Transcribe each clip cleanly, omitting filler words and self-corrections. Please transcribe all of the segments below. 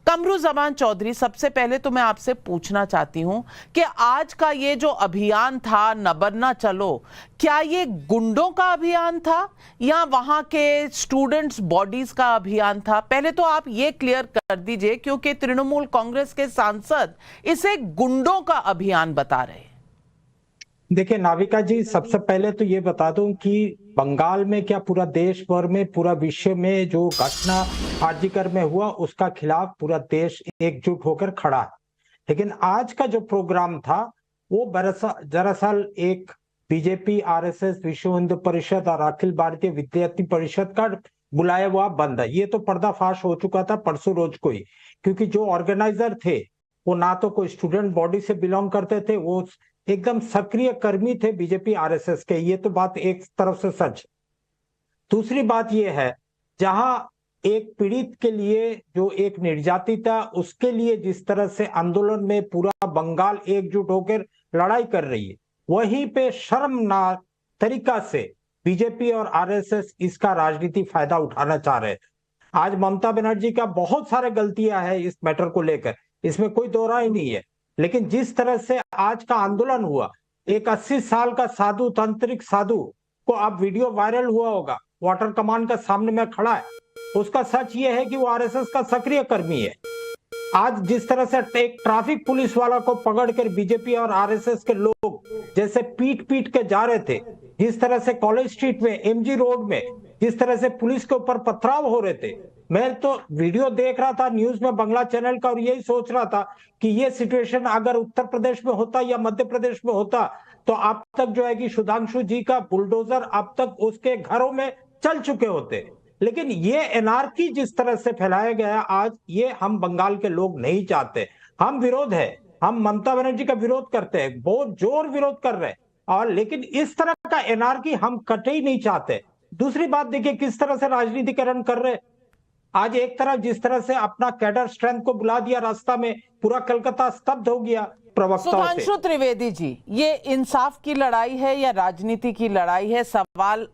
कमरुज़्ज़मान चौधरी, सबसे पहले तो मैं आपसे पूछना चाहती हूं कि आज का ये जो अभियान था नबर ना चलो, क्या ये गुंडों का अभियान था या वहां के स्टूडेंट्स बॉडीज का अभियान था? पहले तो आप ये क्लियर कर दीजिए, क्योंकि तृणमूल कांग्रेस के सांसद इसे गुंडों का अभियान बता रहे हैं। देखिए नाविका जी, सबसे पहले तो ये बता दूं कि बंगाल में क्या पूरा देश भर में, पूरा विश्व में जो घटना आर्जिकर में हुआ उसका खिलाफ पूरा देश एकजुट होकर खड़ा है। लेकिन आज का जो प्रोग्राम था वो दरअसल एक बीजेपी, आरएसएस, विश्व हिंदू परिषद और अखिल भारतीय विद्यार्थी परिषद का बुलाया हुआ बंद है। ये तो पर्दाफाश हो चुका था परसों रोज को ही, क्योंकि जो ऑर्गेनाइजर थे वो ना तो कोई स्टूडेंट बॉडी से बिलोंग करते थे, वो एकदम सक्रिय कर्मी थे बीजेपी आरएसएस के। ये तो बात एक तरफ से सच। दूसरी बात ये है, जहां एक पीड़ित के लिए जो एक निर्यातिता, उसके लिए जिस तरह से आंदोलन में पूरा बंगाल एकजुट होकर लड़ाई कर रही है, वहीं पे शर्मनाक तरीका से बीजेपी और आरएसएस इसका राजनीतिक फायदा उठाना चाह रहे थे। आज ममता बनर्जी का बहुत सारे गलतियां हैं इस मैटर को लेकर, इसमें कोई दो राय नहीं है। लेकिन जिस तरह से आज का आंदोलन हुआ, एक 80 साल का साधु, तांत्रिक साधु को अब वीडियो वायरल हुआ होगा, वाटर कमान का सामने में खड़ा है, उसका सच ये है कि वो आरएसएस का सक्रिय कर्मी है। आज जिस तरह से एक ट्रैफिक पुलिस वाला को पकड़कर बीजेपी और आरएसएस के लोग जैसे पीट पीट के जा रहे थे, जिस तरह से कॉलेज स्ट्रीट में, एमजी रोड में जिस तरह से पुलिस के ऊपर पथराव हो रहे थे, मैं तो वीडियो देख रहा था न्यूज में बंगला चैनल का, और यही सोच रहा था कि ये सिचुएशन अगर उत्तर प्रदेश में होता या मध्य प्रदेश में होता तो अब तक जो है कि सुधांशु जी का बुलडोजर अब तक उसके घरों में चल चुके होते। लेकिन ये एनार्की जिस तरह से फैलाया गया आज, ये हम बंगाल के लोग नहीं चाहते। हम विरोध है, हम ममता बनर्जी का विरोध करते हैं, बहुत जोर विरोध कर रहे हैं, और लेकिन इस तरह का एनार्की हम कतई ही नहीं चाहते। दूसरी बात देखिए किस तरह से राजनीतिकरण कर रहे। आज एक तरफ जिस तरह से अपना कैडर स्ट्रेंथ को बुला दिया रास्ता में, पूरा कलकत्ता स्तब्ध हो गया प्रवक्ताओं से। सुधांशु त्रिवेदी जी, ये इंसाफ की लड़ाई है या राजनीति की लड़ाई है? सवाल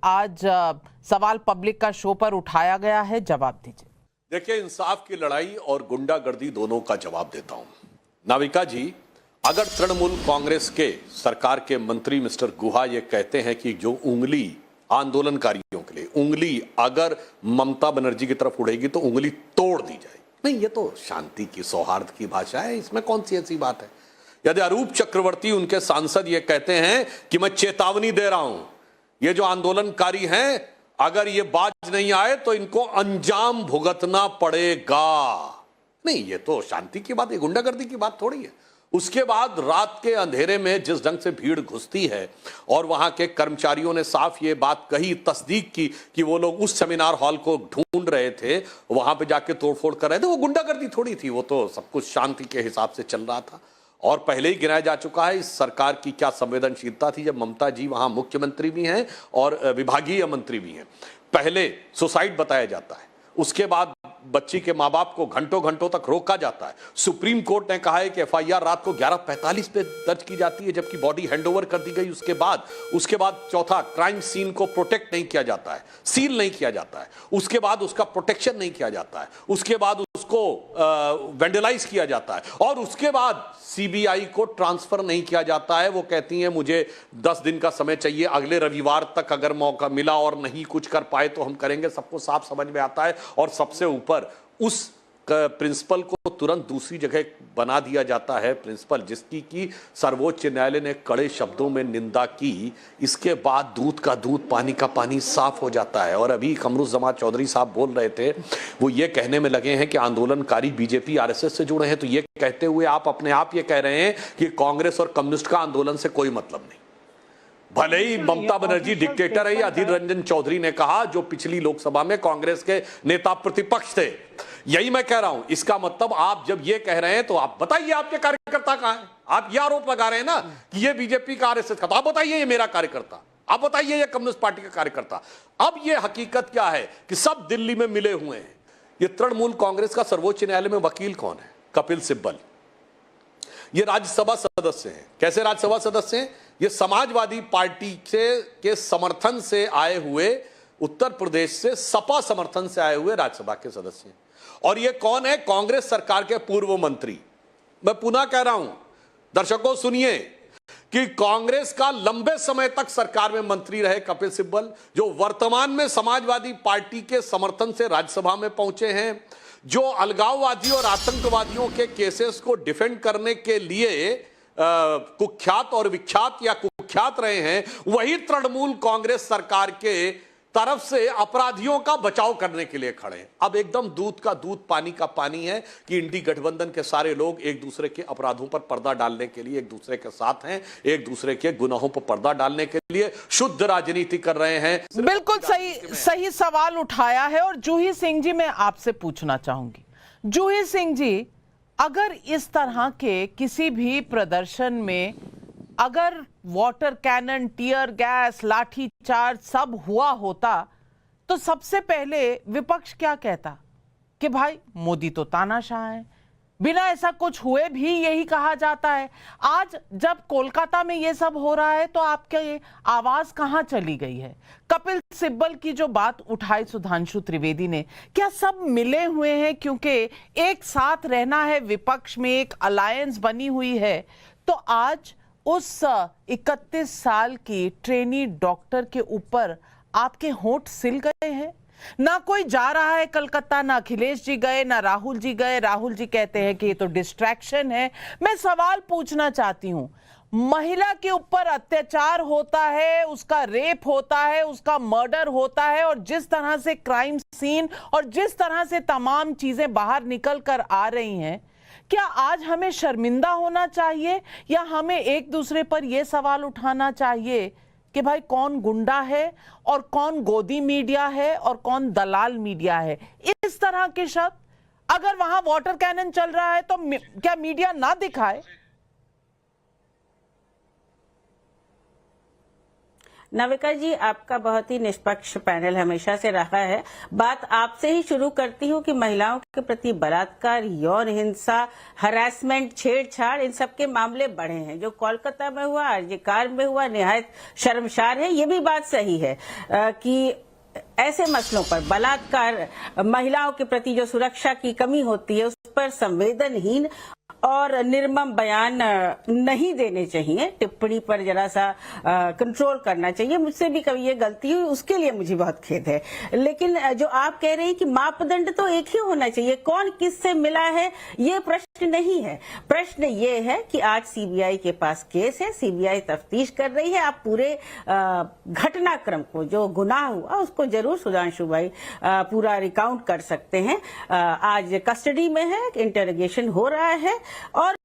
पब्लिक का शो पर उठाया गया है, जवाब दीजिए। देखिए, इंसाफ की लड़ाई और गुंडागर्दी दोनों का जवाब देता हूं। नाविका जी, अगर तृणमूल कांग्रेस के सरकार के मंत्री मिस्टर गुहा ये कहते हैं कि जो उंगली आंदोलनकारियों के लिए, उंगली अगर ममता बनर्जी की तरफ उड़ेगी तो उंगली तोड़ दी जाएगी, नहीं, ये तो शांति की, सौहार्द की भाषा है, इसमें कौन सी ऐसी बात है। यदि अरूप चक्रवर्ती, उनके सांसद, ये कहते हैं कि मैं चेतावनी दे रहा हूं, ये जो आंदोलनकारी हैं अगर ये बाज नहीं आए तो इनको अंजाम भुगतना पड़ेगा, नहीं, ये तो शांति की बात है, गुंडागर्दी की बात थोड़ी है। उसके बाद रात के अंधेरे में जिस ढंग से भीड़ घुसती है, और वहां के कर्मचारियों ने साफ ये बात कही, तस्दीक की कि वो लोग उस सेमिनार हॉल को ढूंढ रहे थे, वहां पे जाके तोड़फोड़ कर रहे थे, वो गुंडागर्दी थोड़ी थी, वो तो सब कुछ शांति के हिसाब से चल रहा था। और पहले ही गिनाया जा चुका है इस सरकार की क्या संवेदनशीलता थी जब ममता जी वहां मुख्यमंत्री भी हैं और विभागीय मंत्री भी हैं। पहले सुसाइड बताया जाता है, उसके बाद बच्ची के मां बाप को घंटों घंटों तक रोका जाता है। सुप्रीम कोर्ट ने कहा है कि एफआईआर रात को 11:45 पे दर्ज की जाती है, जबकि बॉडी हैंडओवर कर दी गई। उसके बाद चौथा, क्राइम सीन को प्रोटेक्ट नहीं किया जाता है, सील नहीं किया जाता है, उसके बाद उसका प्रोटेक्शन नहीं किया जाता है, उसके बाद उसको वेंडलाइज किया जाता है, और उसके बाद सीबीआई को ट्रांसफर नहीं किया जाता है। वो कहती हैं मुझे 10 दिन का समय चाहिए, अगले रविवार तक अगर मौका मिला और नहीं कुछ कर पाए तो हम करेंगे। सबको साफ समझ में आता है। और सबसे ऊपर उस प्रिंसिपल को तुरंत दूसरी जगह बना दिया जाता है, प्रिंसिपल जिसकी की सर्वोच्च न्यायालय ने कड़े शब्दों में निंदा की। इसके बाद दूध का दूध, पानी का पानी साफ हो जाता है। और अभी कमरुज़्ज़मान चौधरी साहब बोल रहे थे, वो ये कहने में लगे हैं कि आंदोलनकारी बीजेपी आरएसएस से जुड़े हैं, तो ये कहते हुए आप अपने आप ये कह रहे हैं कि कांग्रेस और कम्युनिस्ट का आंदोलन से कोई मतलब नहीं। भले ही ममता बनर्जी डिक्टेटर है, अधीर रंजन चौधरी ने कहा, जो पिछली लोकसभा में कांग्रेस के नेता प्रतिपक्ष थे। यही मैं कह रहा हूं। इसका मतलब आप जब ये कह रहे हैं तो आप बताइए आपके कार्यकर्ता कहां है। आप ये आरोप लगा रहे हैं ना कि ये बीजेपी का, आरएसएस का, तो आप बताइए ये मेरा कार्यकर्ता, आप बताइए ये कम्युनिस्ट पार्टी का कार्यकर्ता। अब ये हकीकत क्या है कि सब दिल्ली में मिले हुए हैं। ये तृणमूल कांग्रेस का सर्वोच्च न्यायालय में वकील कौन है? कपिल सिब्बल। ये राज्यसभा सदस्य हैं। कैसे राज्यसभा सदस्य हैं? ये समाजवादी पार्टी के समर्थन से आए हुए, उत्तर प्रदेश से सपा समर्थन से आए हुए राज्यसभा के सदस्य हैं। और ये कौन है? कांग्रेस सरकार के पूर्व मंत्री। मैं पुनः कह रहा हूं, दर्शकों सुनिए कि कांग्रेस का लंबे समय तक सरकार में मंत्री रहे कपिल सिब्बल, जो वर्तमान में समाजवादी पार्टी के समर्थन से राज्यसभा में पहुंचे हैं, जो अलगाववादी और आतंकवादियों के केसेस को डिफेंड करने के लिए कुख्यात और विख्यात या कुख्यात रहे हैं, वही तृणमूल कांग्रेस सरकार के तरफ से अपराधियों का बचाव करने के लिए खड़े हैं। अब एकदम दूध का दूध पानी का पानी है कि इंडी गठबंधन के सारे लोग एक दूसरे के अपराधों पर पर्दा डालने के लिए एक दूसरे के साथ हैं, एक दूसरे के गुनाहों पर पर्दा डालने के लिए शुद्ध राजनीति कर रहे हैं। बिल्कुल सही सवाल उठाया है। और जूही सिंह जी, मैं आपसे पूछना चाहूंगी, जूही सिंह जी, अगर इस तरह के किसी भी प्रदर्शन में अगर वाटर कैनन, टीयर गैस, लाठी चार्ज सब हुआ होता तो सबसे पहले विपक्ष क्या कहता कि भाई मोदी तो तानाशाह है, बिना ऐसा कुछ हुए भी यही कहा जाता है। आज जब कोलकाता में ये सब हो रहा है तो आपका ये आवाज कहां चली गई है? कपिल सिब्बल की जो बात उठाई सुधांशु त्रिवेदी ने, क्या सब मिले हुए हैं क्योंकि एक साथ रहना है, विपक्ष में एक अलायंस बनी हुई है? तो आज उस 31 साल की ट्रेनी डॉक्टर के ऊपर आपके होंठ सिल गए हैं? ना कोई जा रहा है कलकत्ता, ना अखिलेश जी गए, ना राहुल जी गए। राहुल जी कहते हैं कि ये तो डिस्ट्रैक्शन है। मैं सवाल पूछना चाहती हूं, महिला के ऊपर अत्याचार होता है, उसका रेप होता है, उसका मर्डर होता है, और जिस तरह से क्राइम सीन और जिस तरह से तमाम चीजें बाहर निकल कर आ रही हैं, क्या आज हमें शर्मिंदा होना चाहिए या हमें एक दूसरे पर यह सवाल उठाना चाहिए कि भाई कौन गुंडा है और कौन गोदी मीडिया है और कौन दलाल मीडिया है? इस तरह के शब्द अगर वहां वाटर कैनन चल रहा है तो क्या मीडिया ना दिखाए? नाविका जी, आपका बहुत ही निष्पक्ष पैनल हमेशा से रहा है। बात आपसे ही शुरू करती हूँ कि महिलाओं के प्रति बलात्कार, यौन हिंसा, हरासमेंट, छेड़छाड़, इन सब के मामले बढ़े हैं। जो कोलकाता में हुआ, आरजीकार में हुआ, निहायत शर्मसार है। ये भी बात सही है कि ऐसे मसलों पर बलात्कार, महिलाओं के प्रति जो सुरक्षा की कमी होती है, उस पर संवेदनहीन और निर्मम बयान नहीं देने चाहिए। टिप्पणी पर जरा सा कंट्रोल करना चाहिए। मुझसे भी कभी ये गलती हुई, उसके लिए मुझे बहुत खेद है। लेकिन जो आप कह रहे हैं कि मापदंड तो एक ही होना चाहिए, कौन किससे मिला है ये प्रश्न नहीं है। प्रश्न ये है कि आज सीबीआई के पास केस है, सीबीआई तफ्तीश कर रही है। आप पूरे घटनाक्रम को, जो गुनाह हुआ, उसको जरूर सुधांशु भाई पूरा रिकाउंट कर सकते हैं। आज कस्टडी में है, इंटरोगेशन हो रहा है और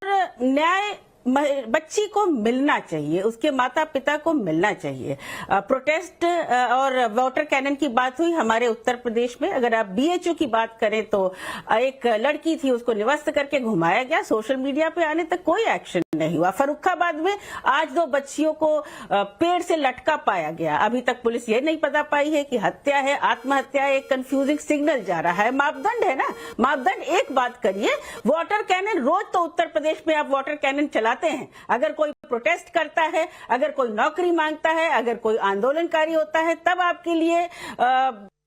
न्याय बच्ची को मिलना चाहिए, उसके माता पिता को मिलना चाहिए। प्रोटेस्ट और वाटर कैनन की बात हुई हमारे उत्तर प्रदेश में। अगर आप बीएचयू की बात करें तो एक लड़की थी, उसको निवस्त करके घुमाया गया, सोशल मीडिया पे आने तक कोई एक्शन नहीं हुआ। फर्रुखाबाद में आज 2 बच्चियों को पेड़ से लटका पाया गया। अभी तक पुलिस ये नहीं पता पाई है कि हत्या है, आत्महत्या है। एक कंफ्यूजिंग सिग्नल जा रहा है। मापदंड है ना, मापदंड। एक बात करिए, वाटर कैनन रोज तो उत्तर प्रदेश में आप वाटर कैनन चलाते हैं। अगर कोई प्रोटेस्ट करता है, अगर कोई नौकरी मांगता है, अगर कोई आंदोलनकारी होता है, तब आपके लिए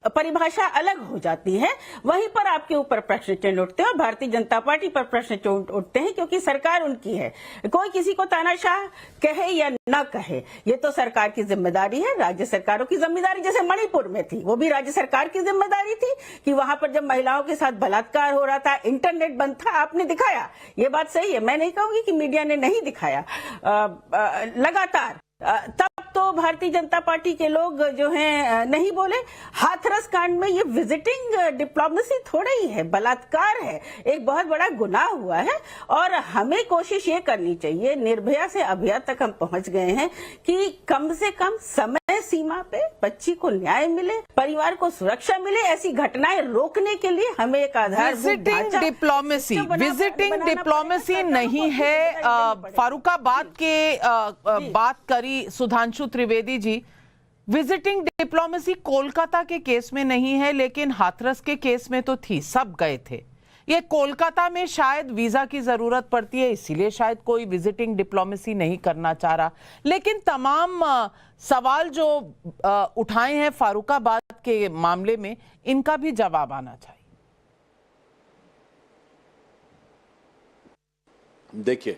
परिभाषा अलग हो जाती है। वहीं पर आपके ऊपर प्रश्न चिन्ह उठते हैं और भारतीय जनता पार्टी पर प्रश्न चिन्ह उठते हैं, क्योंकि सरकार उनकी है। कोई किसी को तानाशाह कहे या न कहे, ये तो सरकार की जिम्मेदारी है, राज्य सरकारों की जिम्मेदारी। जैसे मणिपुर में थी, वो भी राज्य सरकार की जिम्मेदारी थी कि वहां पर जब महिलाओं के साथ बलात्कार हो रहा था, इंटरनेट बंद था, आपने दिखाया। ये बात सही है, मैं नहीं कहूंगी कि मीडिया ने नहीं दिखाया लगातार। तब तो भारतीय जनता पार्टी के लोग जो हैं नहीं बोले। हाथरस कांड में ये विजिटिंग डिप्लोमेसी थोड़ा ही है, बलात्कार है, एक बहुत बड़ा गुनाह हुआ है। और हमें कोशिश ये करनी चाहिए, निर्भया से अभया तक हम पहुंच गए हैं, कि कम से कम समय सीमा पे बच्ची को न्याय मिले, परिवार को सुरक्षा मिले। ऐसी घटनाएं रोकने के लिए हमें एक आधार विजिटिंग डिप्लोमेसी नहीं है। फर्रुखाबाद के बात करी सुधांशु त्रिवेदी जी, विजिटिंग डिप्लोमेसी कोलकाता के केस में नहीं है, लेकिन हाथरस के केस में तो थी, सब गए थे। ये कोलकाता में शायद वीजा की जरूरत पड़ती है, इसीलिए शायद कोई विजिटिंग डिप्लोमेसी नहीं करना चाह रहा। लेकिन तमाम सवाल जो उठाए हैं फर्रुखाबाद के मामले में, इनका भी जवाब आना चाहिए। देखिए,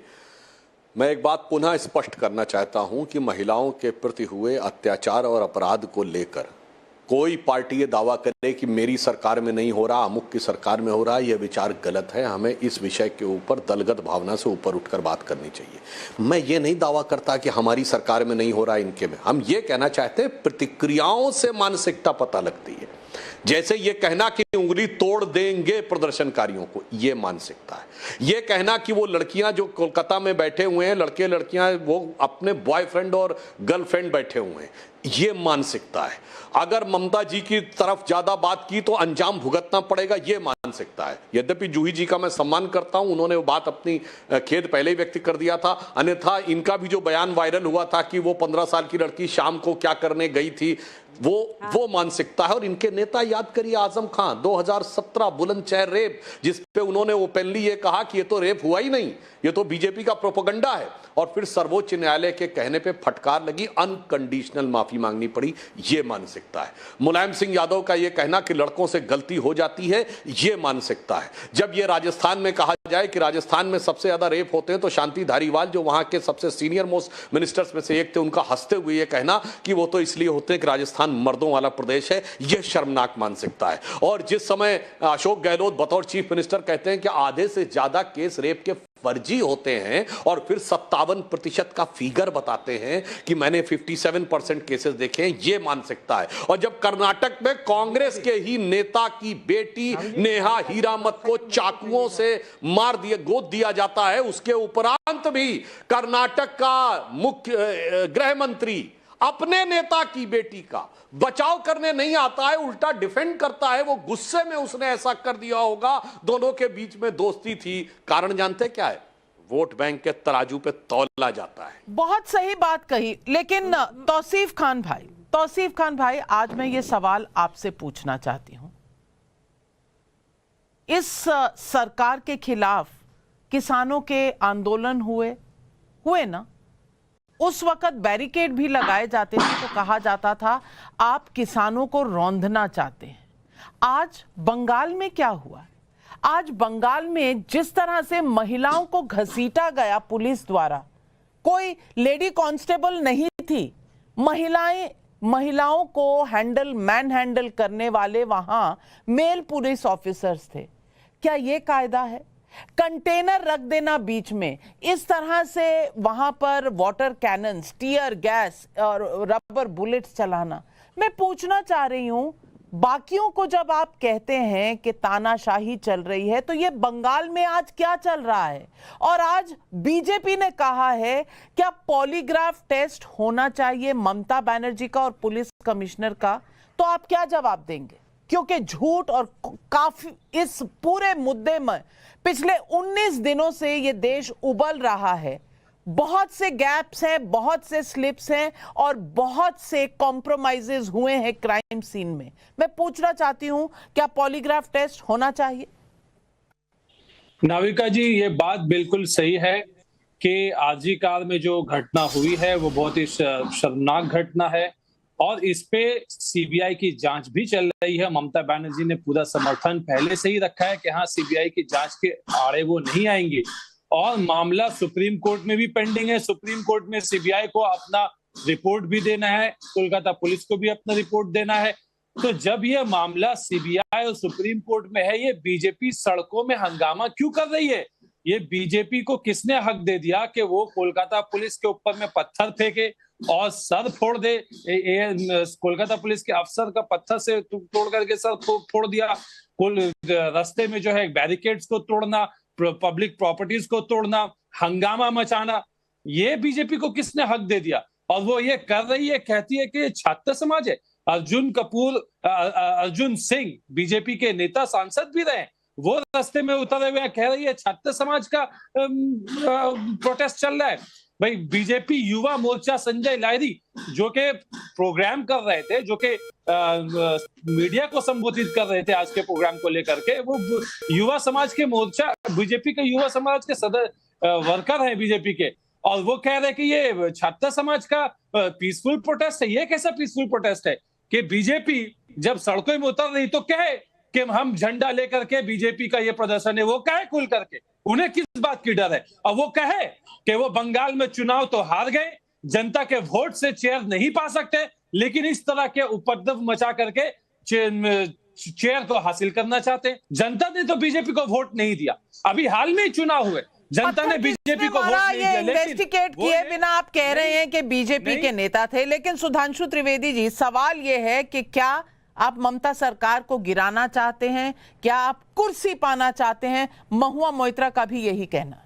मैं एक बात पुनः स्पष्ट करना चाहता हूं कि महिलाओं के प्रति हुए अत्याचार और अपराध को लेकर कोई पार्टी ये दावा करे कि मेरी सरकार में नहीं हो रहा, अमुक की सरकार में हो रहा, यह विचार गलत है। हमें इस विषय के ऊपर दलगत भावना से ऊपर उठकर बात करनी चाहिए। मैं ये नहीं दावा करता कि हमारी सरकार में नहीं हो रहा, इनके में। हम ये कहना चाहते हैं प्रतिक्रियाओं से मानसिकता पता लगती है। जैसे ये कहना कि उंगली तोड़ देंगे प्रदर्शनकारियों को, ये मानसिकता है। ये कहना कि वो लड़कियां जो कोलकाता में बैठे हुए हैं, लड़के लड़कियां वो अपने बॉयफ्रेंड और गर्लफ्रेंड बैठे हुए हैं, ये मानसिकता है। अगर ममता जी की तरफ ज्यादा बात की तो अंजाम भुगतना पड़ेगा, ये मानसिकता है। यद्यपि जूही जी का मैं सम्मान करता हूं, उन्होंने वो बात अपनी खेद पहले ही व्यक्त कर दिया था। अन्यथा इनका भी जो बयान वायरल हुआ था कि वो 15 साल की लड़की शाम को क्या करने गई थी, वो मानसिकता है। और इनके नेता याद करिए, आजम खान 2017 बुलंदशहर रेप, जिस पे उन्होंने ओपनली ये कहा कि ये तो रेप हुआ ही नहीं, ये तो बीजेपी का प्रोपेगेंडा है। और फिर सर्वोच्च न्यायालय के कहने पे फटकार लगी, अनकंडीशनल माफी मांगनी पड़ी, ये मानसिकता है। मुलायम सिंह यादव का ये कहना कि लड़कों से गलती हो जाती है, ये मानसिकता है। जब ये राजस्थान में कहा जाए कि राजस्थान में सबसे ज्यादा रेप होते हैं, तो शांति धारीवाल जो वहां के सबसे सीनियर मोस्ट मिनिस्टर्स में से एक थे, उनका हंसते हुए ये कहना कि वो तो इसलिए होते हैं कि राजस्थान मर्दों वाला प्रदेश है, यह शर्मनाक मानसिकता है। और जिस समय अशोक गहलोत बतौर चीफ मिनिस्टर कहते हैं कि आधे से ज्यादा केस रेप के फर्जी होते हैं, और फिर 57% का फिगर बताते हैं कि मैंने 57% केसेस देखे हैं, ये मानसिकता है। और जब कर्नाटक में कांग्रेस के ही नेता की बेटी नेहा हीरामत को चाकुओं से मार दिया, गोद दिया जाता है, उसके उपरांत भी कर्नाटक का मुख्य गृह मंत्री अपने नेता की बेटी का बचाव करने नहीं आता है, उल्टा डिफेंड करता है। वो गुस्से में उसने ऐसा कर दिया होगा, दोनों के बीच में दोस्ती थी। कारण जानते क्या है? वोट बैंक के तराजू पे तौला जाता है। बहुत सही बात कही। लेकिन तौसीफ खान भाई, आज मैं ये सवाल आपसे पूछना चाहती हूं। इस सरकार के खिलाफ किसानों के आंदोलन हुए ना, उस वक्त बैरिकेड भी लगाए जाते थे, तो कहा जाता था आप किसानों को रौंदना चाहते हैं। आज बंगाल में क्या हुआ? आज बंगाल में जिस तरह से महिलाओं को घसीटा गया पुलिस द्वारा, कोई लेडी कांस्टेबल नहीं थी, महिलाओं को मैन हैंडल करने वाले वहां मेल पुलिस ऑफिसर्स थे। क्या ये कायदा है? कंटेनर रख देना बीच में, इस तरह से वहां पर वाटर कैनन्स, टीयर गैस और रबर बुलेट्स चलाना। मैं पूछना चाह रही हूं, बाकियों को जब आप कहते हैं कि तानाशाही चल रही है, तो ये बंगाल में आज क्या चल रहा है? और आज बीजेपी ने कहा है क्या पॉलीग्राफ टेस्ट होना चाहिए ममता बनर्जी का और पुलिस कमिश्नर का, तो आप क्या जवाब देंगे? क्योंकि झूठ और काफी इस पूरे मुद्दे में पिछले 19 दिनों से ये देश उबल रहा है। बहुत से गैप्स हैं, बहुत से स्लिप्स हैं और बहुत से कॉम्प्रोमाइजेस हुए हैं क्राइम सीन में। मैं पूछना चाहती हूं, क्या पॉलीग्राफ टेस्ट होना चाहिए? नाविका जी, ये बात बिल्कुल सही है कि आरजी कार में जो घटना हुई है वो बहुत ही शर्मनाक घटना है, और इस पे सीबीआई की जांच भी चल रही है। ममता बनर्जी ने पूरा समर्थन पहले से ही रखा है कि हाँ, सीबीआई की जांच के आड़े वो नहीं आएंगे। और मामला सुप्रीम कोर्ट में भी पेंडिंग है। सुप्रीम कोर्ट में सीबीआई को अपना रिपोर्ट भी देना है, कोलकाता पुलिस को भी अपना रिपोर्ट देना है। तो जब ये मामला सीबीआई और सुप्रीम कोर्ट में है, ये बीजेपी सड़कों में हंगामा क्यों कर रही है? ये बीजेपी को किसने हक दे दिया कि वो कोलकाता पुलिस के ऊपर में पत्थर फेंके और सर फोड़ दे? कोलकाता पुलिस के अफसर का पत्थर से तोड़ करके सर फोड़ दिया। रास्ते में जो है बैरिकेड्स को तोड़ना, पब्लिक प्रॉपर्टीज को तोड़ना, हंगामा मचाना, ये बीजेपी को किसने हक दे दिया? और वो ये कर रही है, कहती है कि ये छात्र समाज है। अर्जुन सिंह बीजेपी के नेता सांसद भी रहे, वो रास्ते में उतरे हुए कह रही है छात्र समाज का प्रोटेस्ट चल रहा है। भाई, बीजेपी युवा मोर्चा संजय लाहिरी जो के प्रोग्राम कर रहे थे, जो के मीडिया को संबोधित कर रहे थे आज के प्रोग्राम को लेकर के, वो युवा समाज के मोर्चा, बीजेपी के युवा समाज के वर्कर हैं बीजेपी के, और वो कह रहे हैं कि ये छात्र समाज का पीसफुल प्रोटेस्ट है। ये कैसा पीसफुल प्रोटेस्ट है कि बीजेपी जब सड़कों में उतर रही तो कहे कि हम झंडा लेकर के बीजेपी का ये प्रदर्शन है, वो कहे खुल करके उन्हें किस बात की डर है? और वो कहे कि वो बंगाल में चुनाव तो हार गए, जनता के वोट से चेयर नहीं पा सकते, लेकिन इस तरह के उपद्रव मचा करके चेयर तो हासिल करना चाहते हैं। जनता ने तो बीजेपी को वोट नहीं दिया, अभी हाल में ही चुनाव हुए, जनता ने बीजेपी को वोट नहीं दिया। इन्वेस्टिगेट किए बिना आप कह रहे हैं कि बीजेपी के नेता थे, लेकिन सुधांशु त्रिवेदी जी, सवाल यह है कि क्या आप ममता सरकार को गिराना चाहते हैं? क्या आप कुर्सी पाना चाहते हैं? महुआ मोइत्रा का भी यही कहना।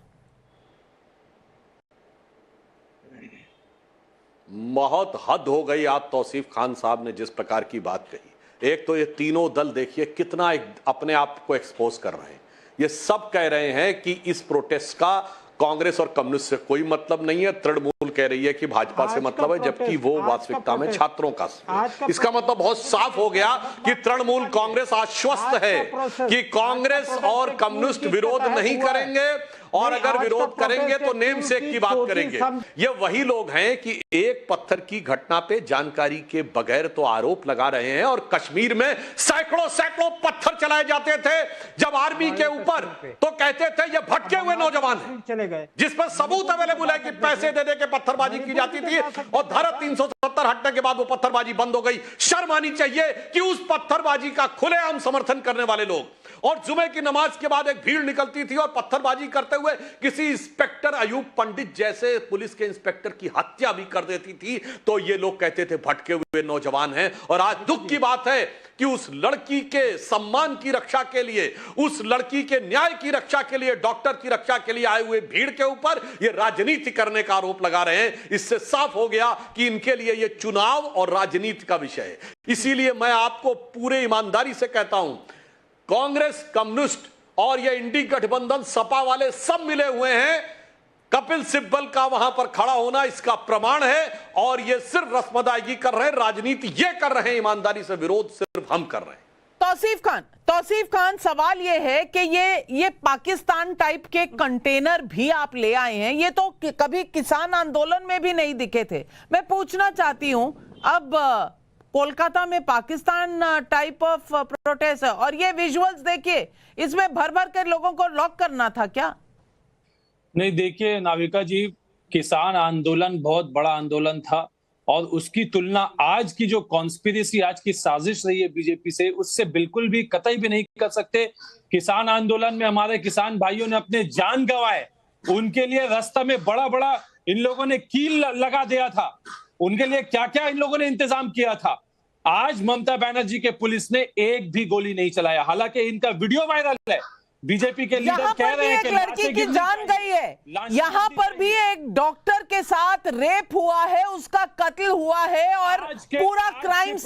बहुत हद हो गई आप तौसीफ खान साहब ने जिस प्रकार की बात कही। एक तो ये तीनों दल देखिए कितना अपने आप को एक्सपोज कर रहे हैं। ये सब कह रहे हैं कि इस प्रोटेस्ट का कांग्रेस और कम्युनिस्ट से कोई मतलब नहीं है, तृणमूल कह रही है कि भाजपा से मतलब है, जबकि वो वास्तविकता में छात्रों का। इसका मतलब बहुत साफ हो गया कि तृणमूल कांग्रेस आश्वस्त है कि कांग्रेस और कम्युनिस्ट विरोध नहीं करेंगे, और अगर विरोध करेंगे तो नेम सेक की बात करेंगे। ये वही लोग हैं कि एक पत्थर की घटना पे जानकारी के बगैर तो आरोप लगा रहे हैं, और कश्मीर में सैकड़ों सैकड़ों पत्थर चलाए जाते थे जब आर्मी के ऊपर, तो कहते थे ये भटके हुए नौजवान हैं, चले गए, जिस पर सबूत अवेलेबल है कि पैसे दे दे के पत्थरबाजी की जाती थी, और धारा 370 हटने के बाद वो पत्थरबाजी बंद हो गई। शर्म आनी चाहिए कि उस पत्थरबाजी का खुलेआम समर्थन करने वाले लोग, और जुमे की नमाज के बाद एक भीड़ निकलती थी और पत्थरबाजी करते हुए किसी इंस्पेक्टर अयूब पंडित जैसे पुलिस के इंस्पेक्टर की हत्या भी कर देती थी, तो ये लोग कहते थे भटके हुए नौजवान हैं। और आज दुख की बात है कि उस लड़की के सम्मान की रक्षा के लिए, उस लड़की के न्याय की रक्षा के लिए, डॉक्टर की रक्षा के लिए आए हुए भीड़ के ऊपर ये राजनीति करने का आरोप लगा रहे हैं। इससे साफ हो गया कि इनके लिए ये चुनाव और राजनीति का विषय है। इसीलिए मैं आपको पूरे ईमानदारी से कहता हूं, कांग्रेस, कम्युनिस्ट और ये इंडी गठबंधन सपा वाले सब मिले हुए हैं। कपिल सिब्बल का वहां पर खड़ा होना इसका प्रमाण है, और ये सिर्फ रस्म अदायगी कर रहे हैं, राजनीति ये कर रहे हैं, ईमानदारी से विरोध सिर्फ हम कर रहे हैं। तौसीफ खान, सवाल ये है कि ये पाकिस्तान टाइप के कंटेनर भी आप ले आए हैं, ये तो कभी किसान आंदोलन में भी नहीं दिखे थे। मैं पूछना चाहती हूं, अब कोलकाता में पाकिस्तान टाइप ऑफ प्रोटेस्ट है, और ये विजुअल्स देखिए, इसमें भर भर कर लोगों को लॉक करना था क्या? नहीं, देखिए नाविका जी, किसान आंदोलन बहुत बड़ा आंदोलन था, और उसकी तुलना आज की जो कॉन्स्पिरेसी, आज की साजिश रही है बीजेपी से, उससे बिल्कुल भी कतई भी नहीं कर सकते। किसान आंदोलन में हमारे किसान भाइयों ने अपने जान गंवाए, उनके लिए रास्ता में बड़ा बड़ा इन लोगों ने कील लगा दिया था, उनके लिए क्या क्या इन लोगों ने इंतजाम किया था। आज ममता बनर्जी के पुलिस ने एक भी गोली नहीं चलाया, हालांकि इनका वीडियो वायरल है। बीजेपी के लीडर कह रहे हैं कि एक लड़की की जान गई है, यहाँ पर भी एक डॉक्टर के साथ रेप हुआ है, उसका कत्ल हुआ है, और पूरा क्राइम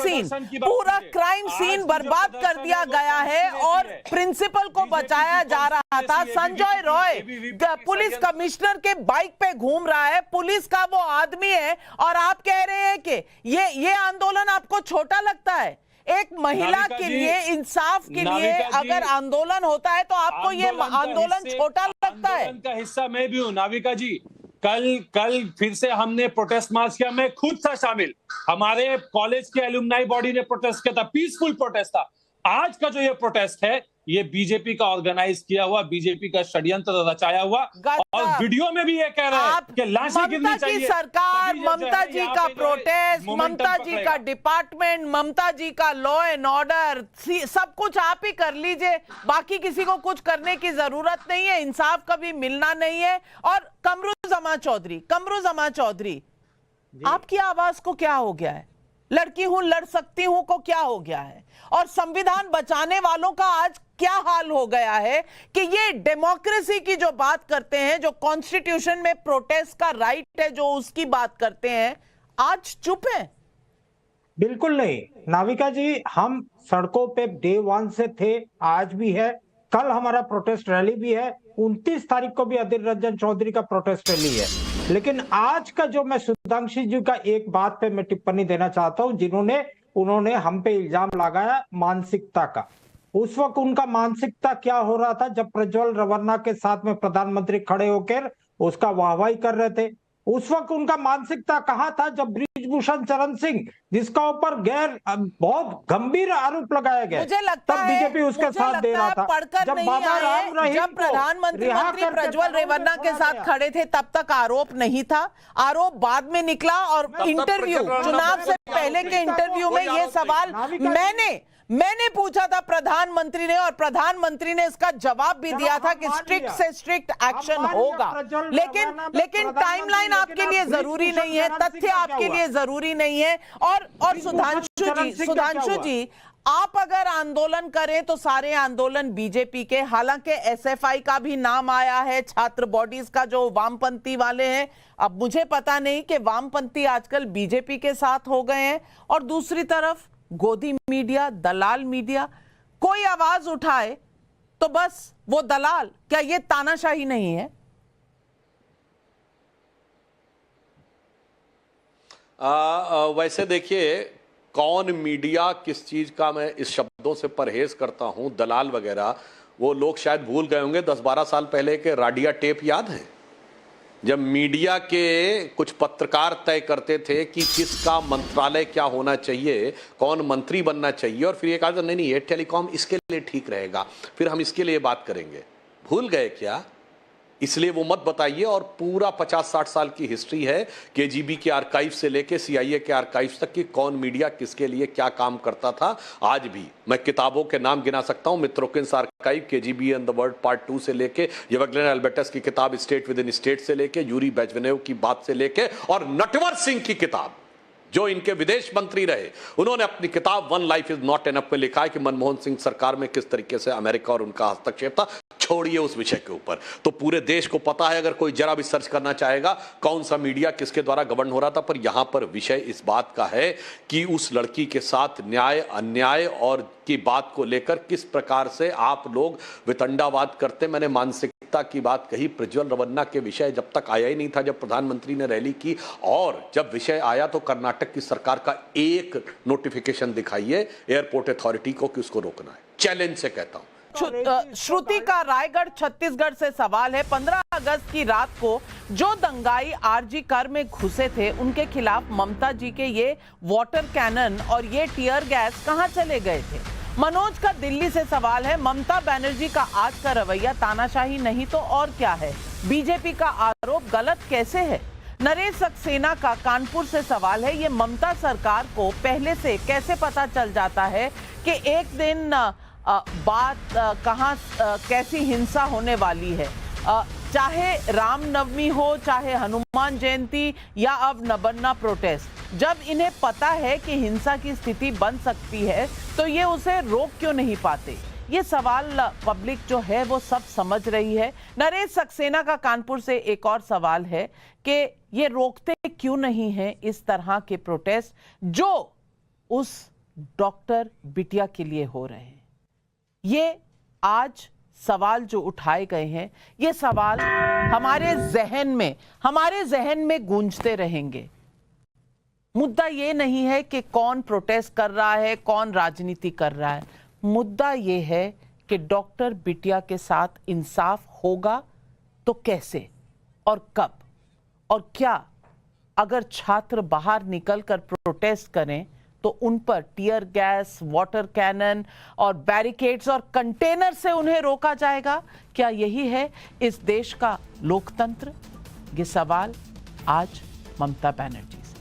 सीन बर्बाद कर दिया गया है, और प्रिंसिपल को बचाया जा रहा था। संजय रॉय पुलिस कमिश्नर के बाइक पे घूम रहा है, पुलिस का वो आदमी है, और आप कह रहे हैं कि ये आंदोलन आपको छोटा लगता है? एक महिला के लिए, इंसाफ के लिए अगर आंदोलन होता है तो आपको ये आंदोलन छोटा लगता है? आंदोलन का हिस्सा मैं भी हूं नाविका जी। कल फिर से हमने प्रोटेस्ट मार्च किया, मैं खुद था शामिल, हमारे कॉलेज के एलुमनाई बॉडी ने प्रोटेस्ट किया था, पीसफुल प्रोटेस्ट था। आज का जो ये प्रोटेस्ट है, ये बीजेपी का ऑर्गेनाइज किया हुआ, बीजेपी का षड्यंत्र रचाया हुआ, और वीडियो में भी ये कह रहे हैं कि लाशें गिरनी चाहिए। ममता की सरकार, ममता जी का प्रोटेस्ट, ममता जी का डिपार्टमेंट, ममता जी का लॉ एंड ऑर्डर, सब कुछ आप ही कर लीजिए, बाकी किसी को कुछ करने की जरूरत नहीं है, इंसाफ कभी मिलना नहीं है। और कमरू जमा चौधरी, आपकी आवाज को क्या हो गया है? लड़की हूं, लड़ सकती हूं को क्या हो गया है? और संविधान बचाने वालों का आज क्या हाल हो गया है कि ये डेमोक्रेसी की जो बात करते हैं, जो कॉन्स्टिट्यूशन में प्रोटेस्ट का राइट है, जो उसकी बात करते हैं, आज चुप है? बिल्कुल नहीं नाविका जी, हम सड़कों पे डे 1 से थे, आज भी है, कल हमारा प्रोटेस्ट रैली भी है, 29 तारीख को भी अधीर रंजन चौधरी का प्रोटेस्ट रैली है। लेकिन आज का जो, मैं सुधांशु जी का एक बात पे मैं टिप्पणी देना चाहता हूं, उन्होंने हम पे इल्जाम लगाया मानसिकता का। उस वक्त उनका मानसिकता क्या हो रहा था जब प्रज्वल रवन्ना के साथ में प्रधानमंत्री खड़े होकर उसका वाहवाही कर रहे थे। उस वक्त उनका मानसिकता कहाँ था जब ब्रिजभूषण शरण सिंह, जिसका ऊपर बहुत गंभीर आरोप लगाया गया, मुझे लगता तब बीजेपी उसके साथ दे रहा था। पढ़कर जब नहीं बाबा राम आए, रहीम जब को प्रधानमंत्री रिहा मंत्री करके प्रज्वल रेवन्ना के साथ गया। खड़े थे तब तक आरोप नहीं था। आरोप बाद में निकला और इंटरव्यू, चुनाव से पहले के इंटरव्यू में ये सवाल मैंने पूछा था प्रधानमंत्री ने, और प्रधानमंत्री ने इसका जवाब भी दिया था कि स्ट्रिक्ट से स्ट्रिक्ट एक्शन होगा। लेकिन टाइमलाइन आपके लिए जरूरी नहीं है, तथ्य आपके लिए जरूरी नहीं है। और सुधांशु जी, आप अगर आंदोलन करें तो सारे आंदोलन बीजेपी के, हालांकि एसएफआई का भी नाम आया है, छात्र बॉडीज का जो वामपंथी वाले हैं। अब मुझे पता नहीं कि वामपंथी आजकल बीजेपी के साथ हो गए हैं। और दूसरी तरफ गोदी मीडिया, दलाल मीडिया, कोई आवाज उठाए तो बस वो दलाल। क्या ये तानाशाही नहीं है? वैसे देखिए, कौन मीडिया किस चीज का, मैं इस शब्दों से परहेज करता हूं, दलाल वगैरह, वो लोग शायद भूल गए होंगे 10-12 साल पहले के राडिया टेप याद है, जब मीडिया के कुछ पत्रकार तय करते थे कि किसका मंत्रालय क्या होना चाहिए, कौन मंत्री बनना चाहिए, और फिर ये कहा नहीं ये टेलीकॉम इसके लिए ठीक रहेगा, फिर हम इसके लिए बात करेंगे। भूल गए क्या? इसलिए वो मत बताइए। और पूरा 50-60 साल की हिस्ट्री है केजीबी के आर्काइव से लेके सीआईए के आर्काइव तक कि कौन मीडिया किसके लिए क्या काम करता था। आज भी मैं किताबों के नाम गिना सकता हूं, Mitrokhin's archive, KGB and the world part 2 से लेके, यवगलेन एल्बर्टस की किताब स्टेट विद इन स्टेट से लेके, यूरी बेजवेनेव की बात से लेके, और नटवर सिंह की किताब जो इनके विदेश मंत्री रहे, उन्होंने अपनी किताब one life is not enough में लिखा है कि मनमोहन सिंह सरकार में किस तरीके से अमेरिका और उनका हस्तक्षेप था। छोड़िए उस विषय के ऊपर, तो पूरे देश को पता है, अगर कोई जरा भी सर्च करना चाहेगा कौन सा मीडिया किसके द्वारा गवर्न हो रहा था। पर यहां पर विषय इस बात का है कि उस लड़की के साथ न्याय अन्याय और की बात को लेकर किस प्रकार से आप लोग वितंडावाद करते। मैंने मानसिकता की बात कही, प्रज्वल रेवन्ना के विषय जब तक आया ही नहीं था, जब प्रधानमंत्री ने रैली की, और जब विषय आया तो कर्नाटक की सरकार का एक नोटिफिकेशन दिखाइए एयरपोर्ट अथॉरिटी को कि उसको रोकना है। चैलेंज से कहता हूं। श्रुति का रायगढ़ छत्तीसगढ़ से सवाल है। 15 अगस्त की रात को जो दंगाई आरजी कर में घुसे थे, उनके खिलाफ ममता जी के ये वाटर कैनन और ये टीयर गैस कहां चले गए थे? मनोज का दिल्ली से सवाल है। ममता बनर्जी का आज का रवैया तानाशाही नहीं तो और क्या है? बीजेपी का आरोप गलत कैसे है? नरेश सक्सेना का कानपुर से सवाल है। ये ममता सरकार को पहले से कैसे पता चल जाता है कि एक दिन बात कहां कैसी हिंसा होने वाली है? चाहे रामनवमी हो, चाहे हनुमान जयंती या अब नबन्ना प्रोटेस्ट, जब इन्हें पता है कि हिंसा की स्थिति बन सकती है तो ये उसे रोक क्यों नहीं पाते? ये सवाल पब्लिक जो है वो सब समझ रही है। नरेश सक्सेना का कानपुर से एक और सवाल है कि ये रोकते क्यों नहीं है इस तरह के प्रोटेस्ट जो उस डॉक्टर बिटिया के लिए हो रहे हैं। ये आज सवाल जो उठाए गए हैं, ये सवाल हमारे जहन में गूंजते रहेंगे। मुद्दा ये नहीं है कि कौन प्रोटेस्ट कर रहा है, कौन राजनीति कर रहा है। मुद्दा ये है कि डॉक्टर बिटिया के साथ इंसाफ होगा तो कैसे और कब, और क्या अगर छात्र बाहर निकलकर प्रोटेस्ट करें तो उन पर टीयर गैस, वाटर कैनन और बैरिकेड्स और कंटेनर से उन्हें रोका जाएगा? क्या यही है इस देश का लोकतंत्र? ये सवाल आज ममता बनर्जी